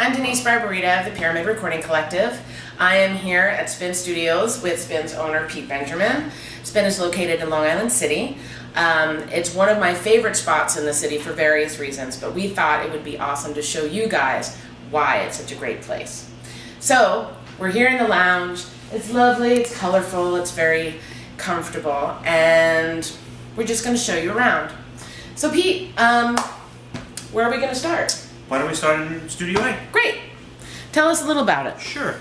I'm Denise Barbarita of the Pyramid Recording Collective. I am here at Spin Studios with Spin's owner, Pete Benjamin. Spin is located in Longisland City. It's one of my favorite spots in the city for various reasons, but we thought it would be awesome to show you guys why it's such a great place. So, we're here in the lounge. It's lovely, it's colorful, it's very comfortable, and we're just going to show you around. So Pete, where are we going to start? Why don't we start in Studio A? Great. Tell us a little about it. Sure.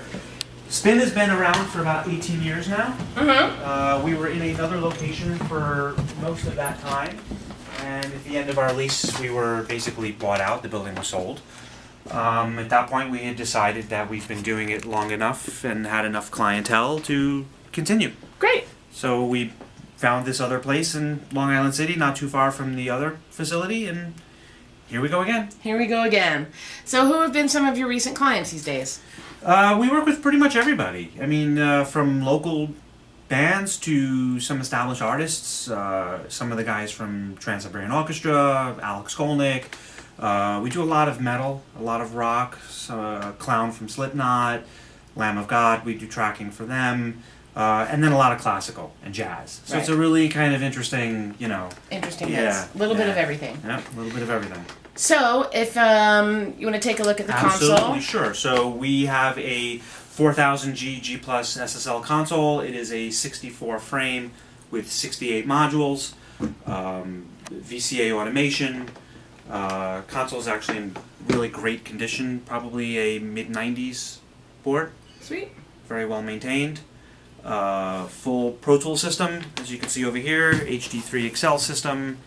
Spin has been around for about 18 years now. Mm-hmm. We were in another location for most of that time, and at the end of our lease, we were basically bought out. The building was sold. At that point, we had decided that we've been doing it long enough and had enough clientele to continue. Great. So we found this other place in Long Island City, not too far from the other facility, and here we go again. Here we go again. So who have been some of your recent clients these days? We work with pretty much everybody. I mean, from local bands to some established artists, some of the guys from Trans-Siberian Orchestra, Alex Skolnick. We do a lot of metal, a lot of rock, Clown from Slipknot, Lamb of God, we do tracking for them. And then a lot of classical and jazz. So It's a really kind of interesting, Interesting mix. A little bit of everything. Yeah, a little bit of everything. So, if you want to take a look at the console. Absolutely, sure. So we have a 4000G G Plus SSL console. It is a 64 frame with 68 modules, VCA automation. Console is actually in really great condition, probably a mid-90s board. Sweet. Very well maintained. Full Pro Tools system, as you can see over here, HD3 Excel system,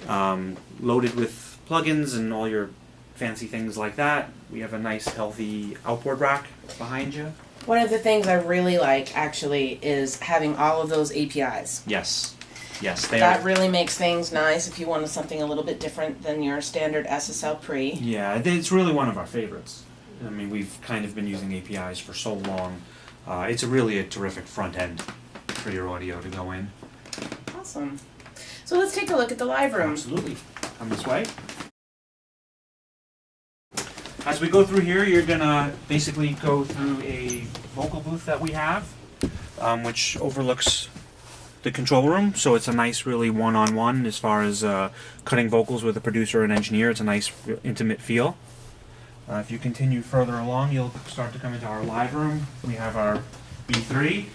loaded with plugins and all your fancy things like that. We have a nice healthy outboard rack behind you. One of the things I really like, actually, is having all of those APIs. Yes, That really makes things nice if you wanted something a little bit different than your standard SSL pre. Yeah, it's really one of our favorites. I mean, we've kind of been using APIs for so long. It's really a terrific front end for your audio to go in. Awesome. So let's take a look at the live room. Absolutely. Come this way. As we go through here, you're going to basically go through a vocal booth that we have, which overlooks the control room. So it's a nice, really one-on-one as far as cutting vocals with a producer and engineer. It's a nice, intimate feel. If you continue further along, you'll start to come into our live room. We have our B3.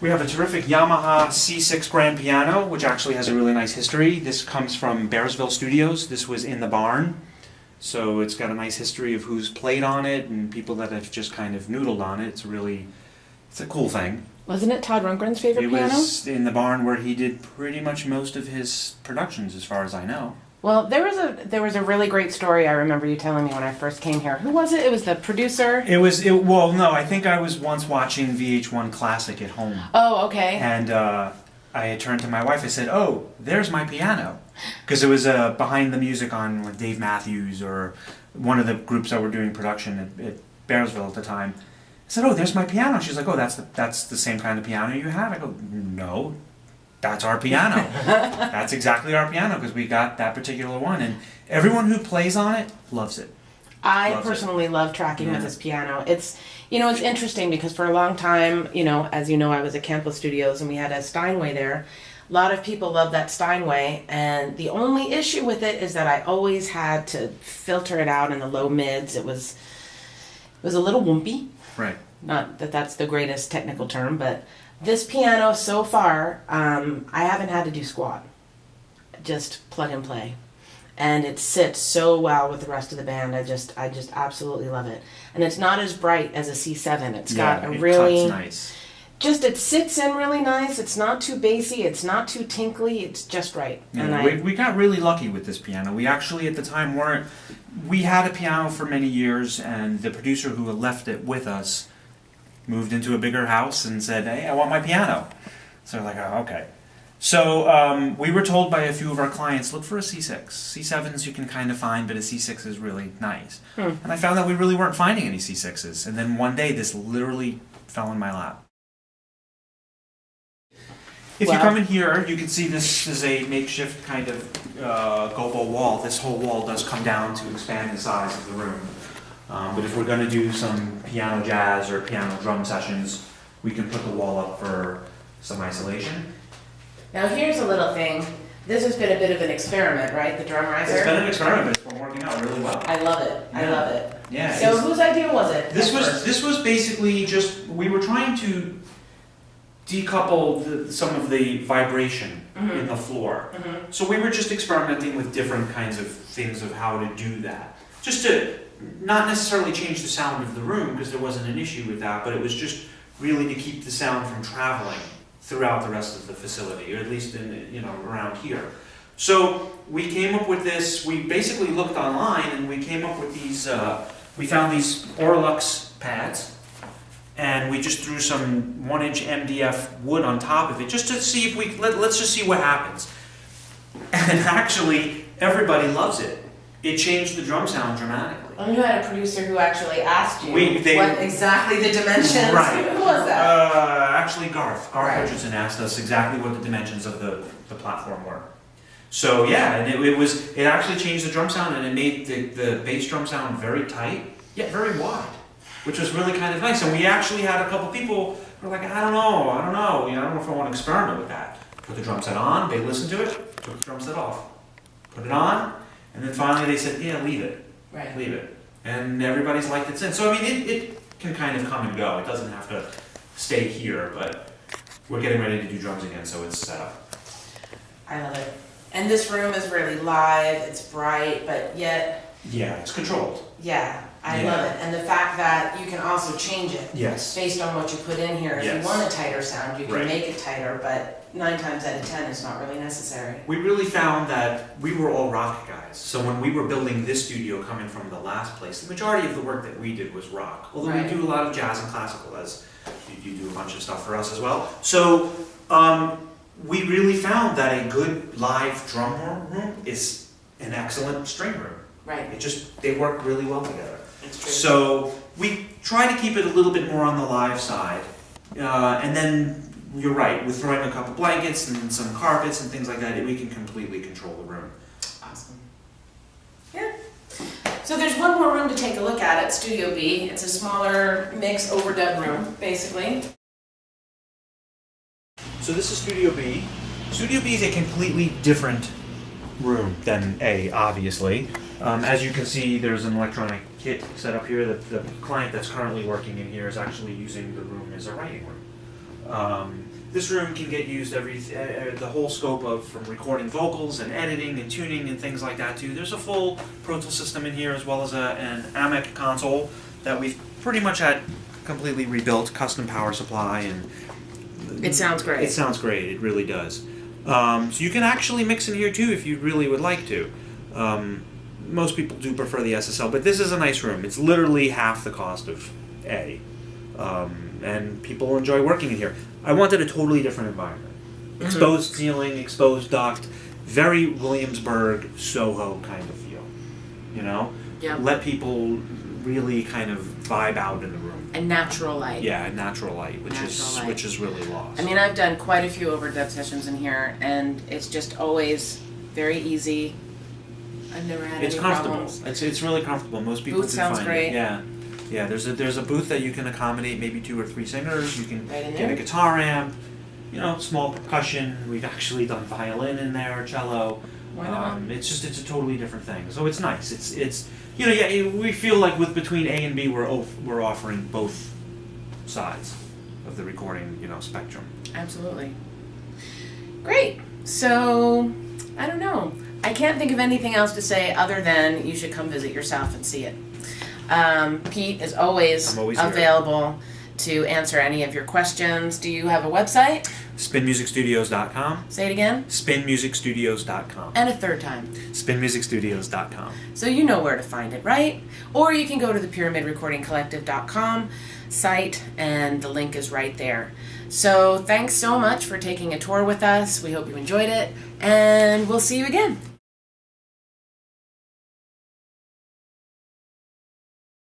We have a terrific Yamaha C6 grand piano, which actually has a really nice history. This comes from Bearsville Studios. This was in the barn. So it's got a nice history of who's played on it and people that have just kind of noodled on it. It's a cool thing. Wasn't it Todd Rundgren's favorite piano? It was in the barn where he did pretty much most of his productions, as far as I know. Well, there was a really great story I remember you telling me when I first came here. Who was it? It was the producer? Well, no, I think I was once watching VH1 Classic at home. Oh, okay. And I had turned to my wife, I said, "Oh, there's my piano." Because it was behind the music on like Dave Matthews or one of the groups that were doing production at Bearsville at the time. I said, "Oh, there's my piano." She's like, "Oh, that's the same kind of piano you have?" I go, "No. That's our piano." That's exactly our piano because we got that particular one, and everyone who plays on it loves it. I personally love tracking with this piano. It's interesting because for a long time, as you know, I was at Campbell Studios and we had a Steinway there. A lot of people love that Steinway, and the only issue with it is that I always had to filter it out in the low mids. It was a little woompy. Right. Not that that's the greatest technical term, but this piano so far, I haven't had to do squat. Just plug and play. And it sits so well with the rest of the band. I just absolutely love it. And it's not as bright as a C7. It's got a really cuts nice. It sits in really nice. It's not too bassy. It's not too tinkly. It's just right. Yeah, and we got really lucky with this piano. We actually at the time we had a piano for many years, and the producer who left it with us moved into a bigger house and said, "Hey, I want my piano." So we're like, "Oh, okay." So we were told by a few of our clients, look for a C6. C7s you can kind of find, but a C6 is really nice. And I found that we really weren't finding any C6s. And then one day this literally fell in my lap. If you come in here, you can see this is a makeshift kind of gobo wall. This whole wall does come down to expand the size of the room. But if we're going to do some piano jazz or piano drum sessions, we can put the wall up for some isolation. Now here's a little thing. This has been a bit of an experiment, right? The drum riser. It's been an experiment, but it's been working out really well. I love it. I love it. Yeah. So whose idea was it? This was basically just, we were trying to decouple some of the vibration in the floor. So we were just experimenting with different kinds of things of how to do that. Just to not necessarily change the sound of the room, because there wasn't an issue with that, but it was just really to keep the sound from traveling throughout the rest of the facility, or at least in around here. So we came up with this. We basically looked online and we came up with these. We found these Orlux pads, and we just threw some 1-inch MDF wood on top of it, just to see if let's just see what happens. And actually, everybody loves it. It changed the drum sound dramatically. And you had a producer who actually asked you what exactly the dimensions. Right. Who was that? Actually, Garth Richardson asked us exactly what the dimensions of the platform were. So yeah, and it actually changed the drum sound, and it made the bass drum sound very tight, yet very wide, which was really kind of nice. And we actually had a couple people who were like, I don't know, I don't know if I want to experiment with that. Put the drum set on, they listened to it, took the drum set off, put it on, and then finally they said, yeah, leave it. Right. Leave it. And everybody's liked it since. So I mean, it can kind of come and go. It doesn't have to stay here, but we're getting ready to do drums again, so it's set up. I love it. And this room is really live, it's bright, but yet... Yeah, it's controlled. Yeah, I love it. And the fact that you can also change it. Yes. Based on what you put in here. If you want a tighter sound, you can make it tighter, but 9 times out of 10 it's not really necessary. We really found that we were all rock guys. So when we were building this studio coming from the last place, the majority of the work that we did was rock. Although we do a lot of jazz and classical, as you do a bunch of stuff for us as well. So we really found that a good live drum room is an excellent string room. Right. They work really well together. It's true. So we try to keep it a little bit more on the live side. And then you're right, with throwing a couple blankets and some carpets and things like that, we can completely control the room. Awesome. Yeah. So there's one more room to take a look at Studio B. It's a smaller mix overdub room, basically. So this is Studio B. Studio B is a completely different room than A, obviously. As you can see, there's an electronic kit set up here. The client that's currently working in here is actually using the room as a writing room. This room can get used the whole scope of from recording vocals and editing and tuning and things like that too. There's a full Pro Tools system in here, as well as an AMEC console that we've pretty much had completely rebuilt, custom power supply, and it sounds great. It sounds great. It really does. So you can actually mix in here too if you really would like to. Most people do prefer the SSL, but this is a nice room. It's literally half the cost of A. And people enjoy working in here. I wanted a totally different environment. Exposed ceiling, exposed duct, very Williamsburg, Soho kind of feel. You know? Yeah. Let people really kind of vibe out in the room. And natural light. Yeah, natural light, which is really lost. I mean, I've done quite a few overdub sessions in here, and it's just always very easy. I've never had any problems. It's really comfortable. Most people Booth do sounds find great. it. Yeah. Yeah, there's a booth that you can accommodate maybe 2 or 3 singers. You can Right in get there. a guitar amp, small percussion. We've actually done violin in there, cello. Why not? It's a totally different thing. So it's nice. It's we feel like between A and B we're offering both sides of the recording spectrum. Absolutely. Great. So, I don't know. I can't think of anything else to say other than you should come visit yourself and see it. Pete is always available to answer any of your questions. Do you have a website? SpinMusicStudios.com. Say it again. SpinMusicStudios.com. And a third time. SpinMusicStudios.com. So you know where to find it, right? Or you can go to the PyramidRecordingCollective.com site, and the link is right there. So thanks so much for taking a tour with us. We hope you enjoyed it, and we'll see you again.